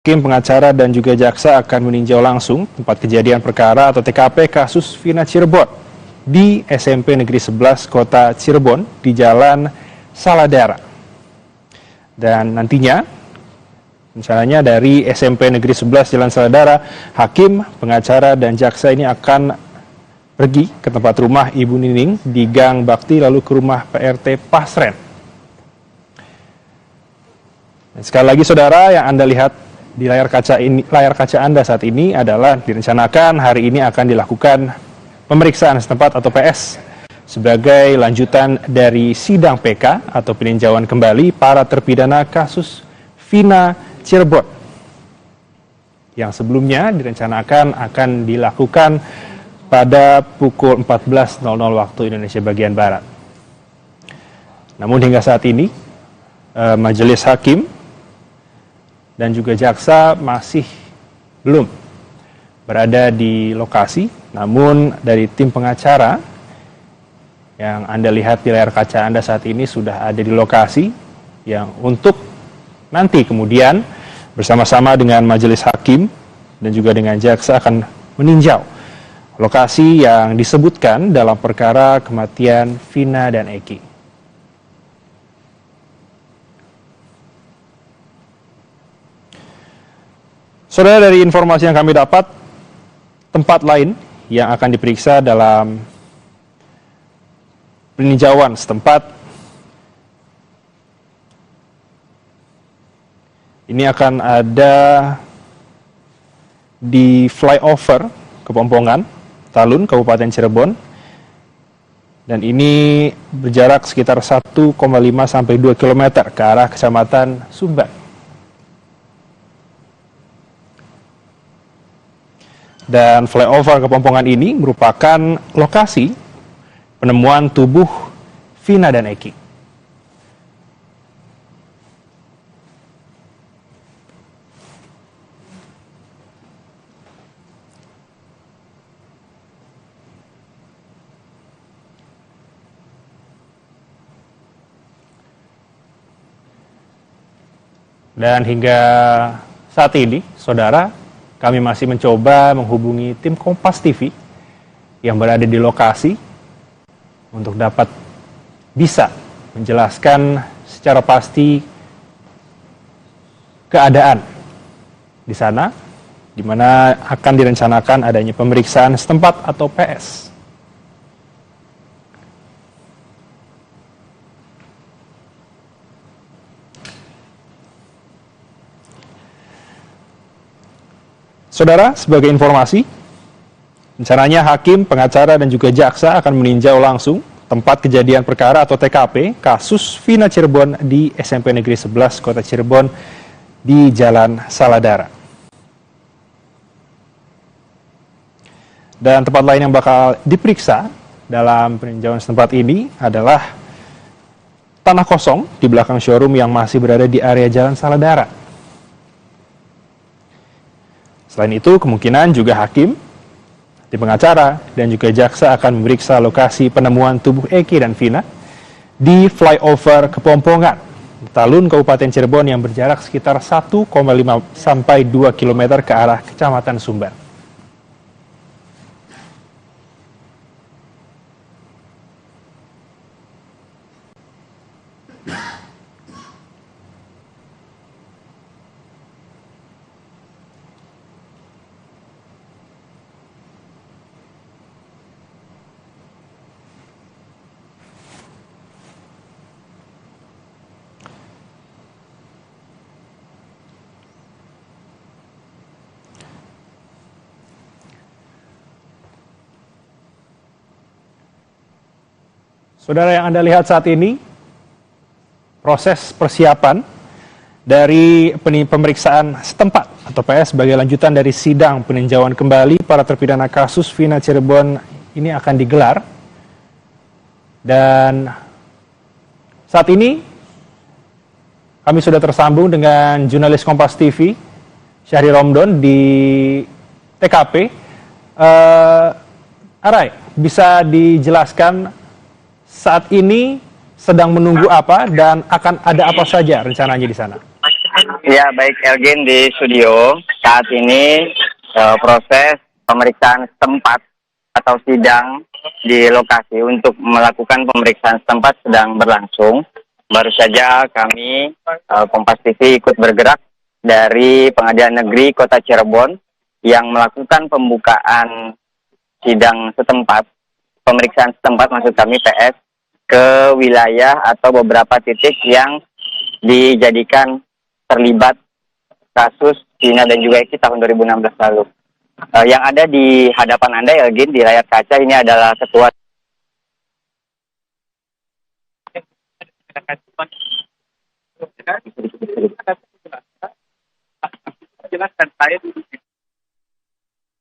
Hakim, pengacara, dan juga jaksa akan meninjau langsung tempat kejadian perkara atau TKP kasus Vina Cirebon di SMP Negeri 11 Kota Cirebon di Jalan Saladara. Dan nantinya, rencananya dari SMP Negeri 11 Jalan Saladara, hakim, pengacara, dan jaksa ini akan pergi ke tempat rumah Ibu Nining di Gang Bakti lalu ke rumah PRT Pasren. Dan sekali lagi saudara, yang Anda lihat di layar kaca Anda saat ini adalah direncanakan hari ini akan dilakukan pemeriksaan setempat atau PS sebagai lanjutan dari sidang PK atau peninjauan kembali para terpidana kasus Vina Cirebon yang sebelumnya direncanakan akan dilakukan pada pukul 14.00 waktu Indonesia bagian Barat. Namun hingga saat ini majelis hakim dan juga jaksa masih belum berada di lokasi, namun dari tim pengacara yang Anda lihat di layar kaca Anda saat ini sudah ada di lokasi yang untuk nanti kemudian bersama-sama dengan majelis hakim dan juga dengan jaksa akan meninjau lokasi yang disebutkan dalam perkara kematian Vina dan Eki. Saudara, dari informasi yang kami dapat, tempat lain yang akan diperiksa dalam peninjauan setempat ini akan ada di flyover Kepompongan, Talun, Kabupaten Cirebon. Dan ini berjarak sekitar 1,5 sampai 2 km ke arah Kecamatan Sumbar. Dan flyover Kepompongan ini merupakan lokasi penemuan tubuh Vina dan Eki. Dan hingga saat ini, saudara, kami masih mencoba menghubungi tim Kompas TV yang berada di lokasi untuk dapat bisa menjelaskan secara pasti keadaan di sana, di mana akan direncanakan adanya pemeriksaan setempat atau PS. Saudara, sebagai informasi, rencananya hakim, pengacara, dan juga jaksa akan meninjau langsung tempat kejadian perkara atau TKP kasus Vina Cirebon di SMP Negeri 11 Kota Cirebon di Jalan Saladara. Dan tempat lain yang bakal diperiksa dalam peninjauan setempat ini adalah tanah kosong di belakang showroom yang masih berada di area Jalan Saladara. Selain itu, kemungkinan juga hakim, tim pengacara, dan juga jaksa akan memeriksa lokasi penemuan tubuh Eki dan Vina di flyover Kepompongan, Talun, Kabupaten Cirebon yang berjarak sekitar 1,5 sampai 2 km ke arah Kecamatan Sumbar. Saudara, yang Anda lihat saat ini, proses persiapan dari pemeriksaan setempat atau PS sebagai lanjutan dari sidang peninjauan kembali para terpidana kasus Vina Cirebon ini akan digelar. Dan saat ini kami sudah tersambung dengan jurnalis Kompas TV, Syahri Romdon di TKP. Arai, bisa dijelaskan saat ini sedang menunggu apa dan akan ada apa saja rencananya di sana? Ya, baik Elgin di studio. Saat ini proses pemeriksaan setempat atau sidang di lokasi untuk melakukan pemeriksaan setempat sedang berlangsung. Baru saja kami Kompas TV ikut bergerak dari Pengadilan Negeri Kota Cirebon yang melakukan pembukaan sidang setempat, pemeriksaan setempat maksud kami PS, ke wilayah atau beberapa titik yang dijadikan terlibat kasus Cina dan juga Eki tahun 2016 lalu. Yang ada di hadapan Anda, Elgin, di layar kaca ini adalah Ketua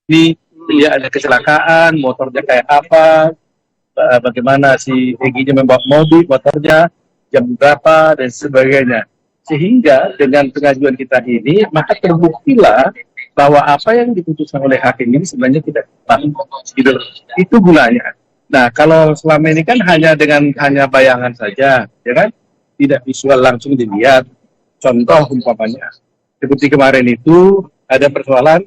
ini dia ada kecelakaan, motornya kayak apa, bagaimana si Egy-nya membawa motornya, jam berapa, dan sebagainya. Sehingga dengan pengajuan kita ini, maka terbuktilah bahwa apa yang diputuskan oleh hakim ini sebenarnya tidak tepat. Itu gunanya. Nah, kalau selama ini kan hanya bayangan saja, ya kan? Tidak visual langsung dilihat. Contoh umpamanya, seperti kemarin itu ada persoalan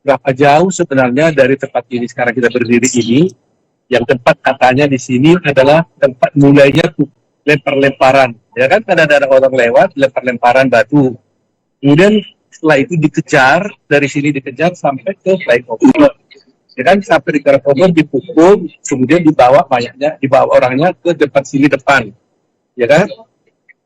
berapa jauh sebenarnya dari tempat ini sekarang kita berdiri ini, yang tempat katanya di sini adalah tempat mulainya tuh lempar-lemparan, ya kan? Ada orang lewat, lempar-lemparan batu. Kemudian setelah itu dikejar, dari sini dikejar sampai ke flyover. Ya kan, sampai di flyover dipukul, kemudian dibawa orangnya ke depan sini depan. Ya kan?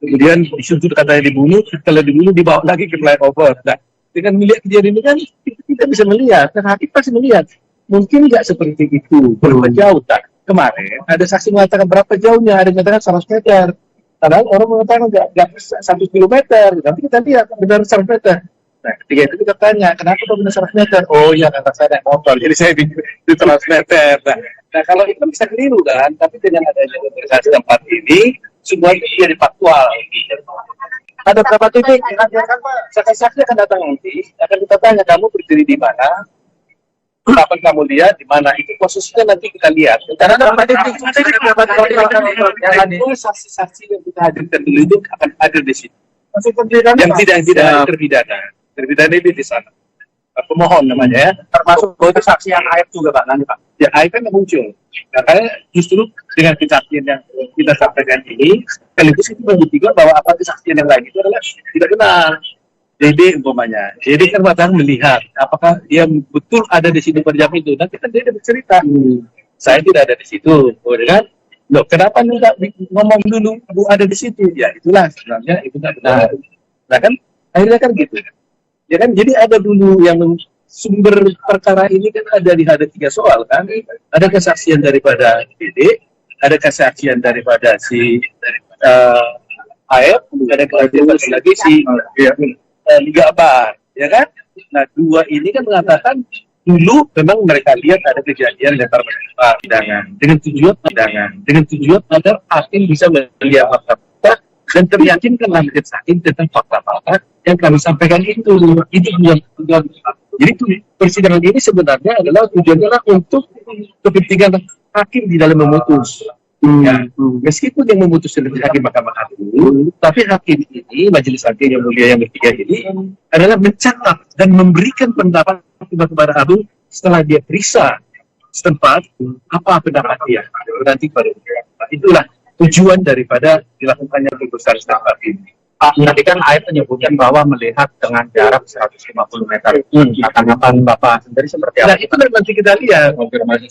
Kemudian disuruh katanya dibunuh, setelah dibunuh dibawa lagi ke flyover. Nah, dengan melihat kejadian ini kan kita bisa melihat, dan hakim pasti melihat. Mungkin nggak seperti itu, berapa jauh tak? Kemarin ada saksi mengatakan berapa jauhnya, ada yang mengatakan 100 meter. Padahal orang mengatakan nggak 1 kilometer, nanti kita lihat benar 100 meter. Nah, ketika itu kita tanya, kenapa kok benar 100 meter? Oh iya, kata saya naik motor, jadi saya di 100 meter. Nah, kalau itu bisa keliru kan, tapi dengan adanya organisasi tempat ini, semua itu jadi faktual. Ada berapa titik, saksi-saksi akan datang nanti, akan kita tanya, kamu berdiri di mana, kapan kamu lihat, di mana, itu posisinya nanti kita lihat. Karena ada saksi-saksi yang kita hadirkan dulu itu akan ada di situ. Yang tidak terpidana itu di sana. Pemohon namanya ya, termasuk itu saksi yang aib juga Pak nanti Pak. Ya aib kan muncul. Makanya justru dengan kesaksian yang kita sampaikan ini, sekaligus itu membuktikan bahwa apa kesaksian yang lain itu adalah tidak benar. Jadi umpamanya, jadi kan batang melihat apakah dia betul ada di situ pada jam itu. Nanti kan dia bercerita, saya tidak ada di situ, kan? Loh, kenapa enggak ngomong dulu Bu ada di situ? Ya itulah sebenarnya itu tidak benar. Nah kan akhirnya kan gitu. Ya kan, jadi ada dulu yang sumber perkara ini kan ada 3 soal kan, ada kesaksian daripada Dede, ada kesaksian daripada si Aep, ada kesaksian lagi si Liga Abar, ya kan? Nah 2 ini kan mengatakan dulu memang mereka lihat ada kejadian lempar pidangan dengan tujuan agar hakim bisa melihat fakta dan teryakinkan majelis hakim tentang fakta-fakta yang kami sampaikan itu tujuan. Jadi persidangan ini sebenarnya adalah tujuannya untuk kepentingan hakim di dalam memutus. Ya, meskipun yang memutus adalah hakim Mahkamah Agung, tapi hakim ini, majelis hakim yang mulia yang ketiga ini adalah mencatat dan memberikan pendapat kepada Agung setelah dia periksa setempat apa pendapat dia nanti pada itulah tujuan daripada dilakukannya pemeriksaan setempat ini. Pak, tadi kan Aib menyebutkan bahwa melihat dengan jarak 150 meter. Tanggapan Bapak sendiri seperti apa? Nah, itu nanti kita lihat. Konfirmasi.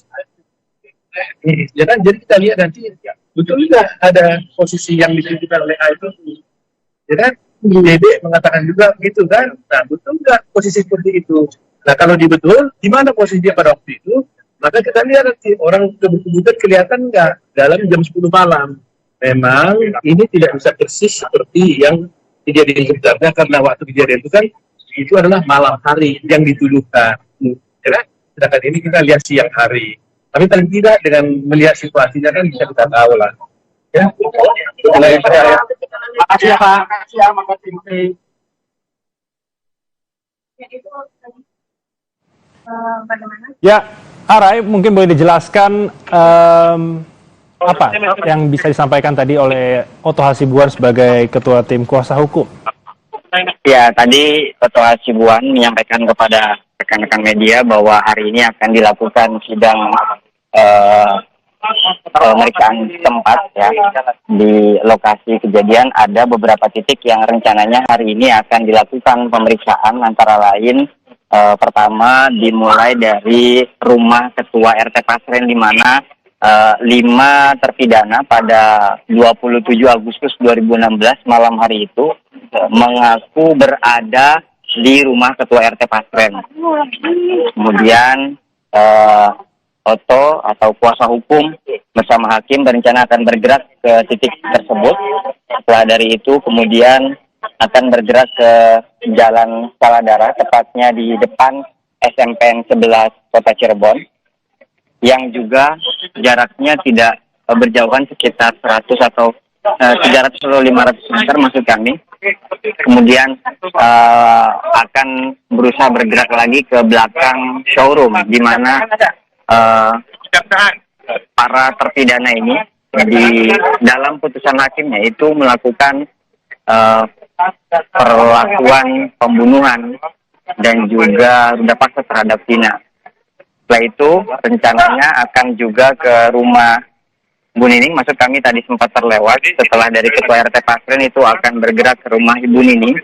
Ya kan, jadi kita lihat nanti betul juga ada posisi yang ditunjukkan oleh Aib itu. Ya kan, Dede mengatakan juga gitu kan. Nah, betul nggak posisi seperti itu? Nah, kalau betul, di mana posisi dia pada waktu itu? Maka kita lihat nanti orang kebetulan kelihatan nggak dalam jam 10 malam. Memang ini tidak bisa persis seperti yang kejadian sebenarnya, karena waktu kejadian itu kan itu adalah malam hari yang dituduhkan. Ya, sedangkan ini kita lihat siang hari. Tapi paling tidak dengan melihat situasinya kan bisa kita tahu lah. Ya, makasih ya Pak. Makasih. Ya, Arai, mungkin boleh dijelaskan apa yang bisa disampaikan tadi oleh Otto Hasibuan sebagai Ketua Tim Kuasa Hukum? Ya, tadi Ketua Sibuan menyampaikan kepada rekan-rekan media bahwa hari ini akan dilakukan sidang pemeriksaan tempat ya di lokasi kejadian. Ada beberapa titik yang rencananya hari ini akan dilakukan pemeriksaan, antara lain pertama dimulai dari rumah Ketua RT Pasren, di mana 5 terpidana pada 27 Agustus 2016 malam hari itu mengaku berada di rumah Ketua RT Pasren. Kemudian Oto atau kuasa hukum bersama hakim berencana akan bergerak ke titik tersebut. Setelah dari itu kemudian akan bergerak ke Jalan Saladara, tepatnya di depan SMPN 11 Kota Cirebon, yang juga jaraknya tidak berjauhan, sekitar 100 atau 300 atau 500 meter maksud kami. Kemudian akan berusaha bergerak lagi ke belakang showroom, di mana para terpidana ini di dalam putusan hakimnya itu melakukan perlakuan pembunuhan dan juga ruda paksa terhadap Vina. Setelah itu rencananya akan juga ke rumah Bu Nining, maksud kami tadi sempat terlewat. Setelah dari Ketua RT Pasren itu akan bergerak ke rumah Ibu Nining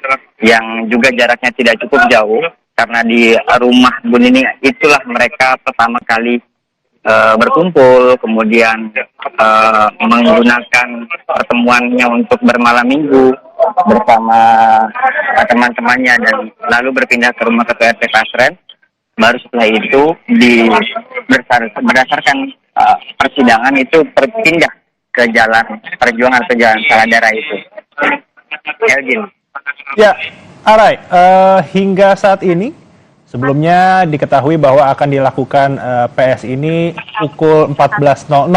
yang juga jaraknya tidak cukup jauh, karena di rumah Bu Nining itulah mereka pertama kali berkumpul, kemudian menggunakan pertemuannya untuk bermalam minggu bersama teman-temannya, dan lalu berpindah ke rumah Ketua RT Pasren. Baru setelah itu berdasarkan persidangan itu berpindah ke Jalan Perjuangan atau Jalan Saladara itu. Elgin. Ya, Arai, hingga saat ini sebelumnya diketahui bahwa akan dilakukan PS ini pukul 14.00.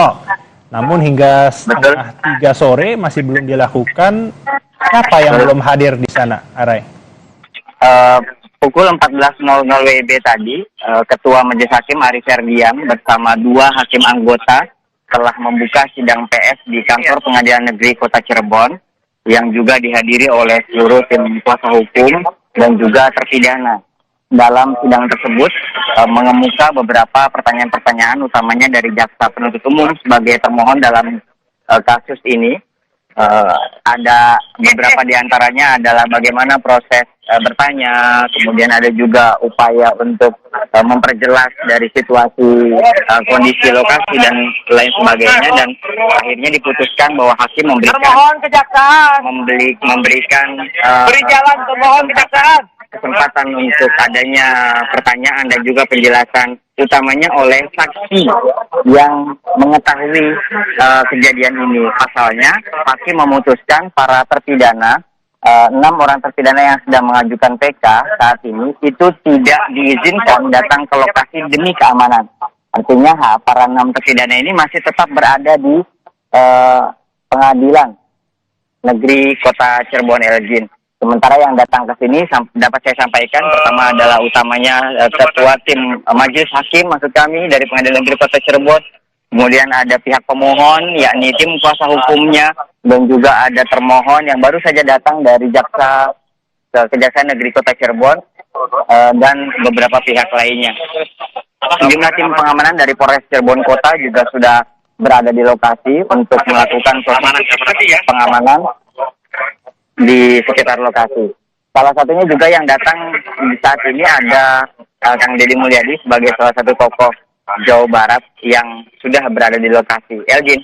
Namun hingga setengah 3 sore masih belum dilakukan. Siapa yang belum hadir di sana, Arai? Pukul 14.00 WIB tadi, Ketua Majelis Hakim Ari Ferdian bersama 2 hakim anggota telah membuka sidang PS di kantor Pengadilan Negeri Kota Cirebon, yang juga dihadiri oleh seluruh tim kuasa hukum dan juga terpidana. Dalam sidang tersebut mengemuka beberapa pertanyaan-pertanyaan, utamanya dari jaksa penuntut umum sebagai termohon dalam kasus ini. Ada beberapa diantaranya adalah bagaimana proses bertanya, kemudian ada juga upaya untuk memperjelas dari situasi kondisi lokasi dan lain sebagainya, dan akhirnya diputuskan bahwa hakim memberikan beri jalan termohon kejaksaan kesempatan untuk adanya pertanyaan dan juga penjelasan, utamanya oleh saksi yang mengetahui kejadian ini. Pasalnya, hakim memutuskan para terpidana, 6 orang terpidana yang sedang mengajukan PK saat ini itu tidak diizinkan datang ke lokasi demi keamanan. Artinya para 6 terpidana ini masih tetap berada di Pengadilan Negeri Kota Cirebon, Elgin. Sementara yang datang ke sini dapat saya sampaikan, pertama adalah utamanya Ketua Tim Majelis Hakim, maksud kami, dari Pengadilan Negeri Kota Cirebon. Kemudian ada pihak pemohon, yakni tim kuasa hukumnya, dan juga ada termohon yang baru saja datang dari Kejaksaan Negeri Kota Cirebon, dan beberapa pihak lainnya. Sejumlah tim pengamanan dari Polres Cirebon Kota juga sudah berada di lokasi untuk melakukan pengamanan di sekitar lokasi. Salah satunya juga yang datang saat ini ada Kang Deddy Mulyadi sebagai salah satu tokoh Jawa Barat yang sudah berada di lokasi. Elgin.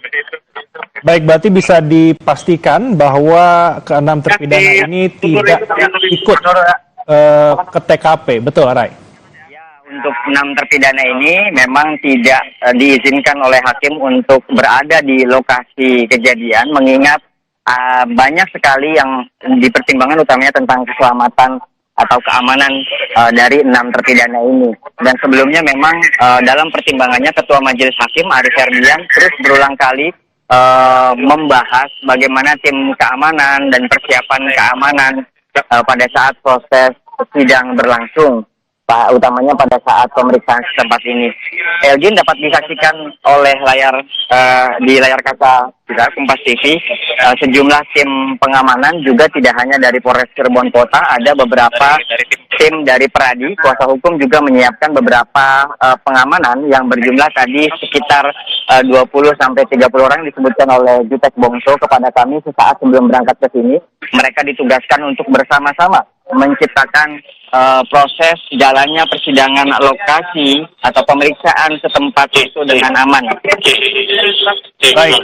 Baik, berarti bisa dipastikan bahwa ke-6 terpidana ini tidak ikut ke TKP, betul, Arai? Ya, untuk 6 terpidana ini memang tidak diizinkan oleh hakim untuk berada di lokasi kejadian, mengingat banyak sekali yang dipertimbangkan, utamanya tentang keselamatan atau keamanan dari 6 terpidana ini. Dan sebelumnya memang dalam pertimbangannya Ketua Majelis Hakim Ari Ferdian terus berulang kali membahas bagaimana tim keamanan dan persiapan keamanan pada saat proses sidang berlangsung. utamanya pada saat pemeriksaan setempat ini. Elgin dapat disaksikan oleh di layar kaca kita Kompas TV, sejumlah tim pengamanan juga tidak hanya dari Polres Cirebon Kota, ada beberapa tim dari Peradi, kuasa hukum juga menyiapkan beberapa pengamanan yang berjumlah tadi sekitar 20 sampai 30 orang disebutkan oleh Jutek Bongso kepada kami sesaat sebelum berangkat ke sini. Mereka ditugaskan untuk bersama-sama menciptakan proses jalannya persidangan lokasi atau pemeriksaan setempat itu dengan aman. Baik.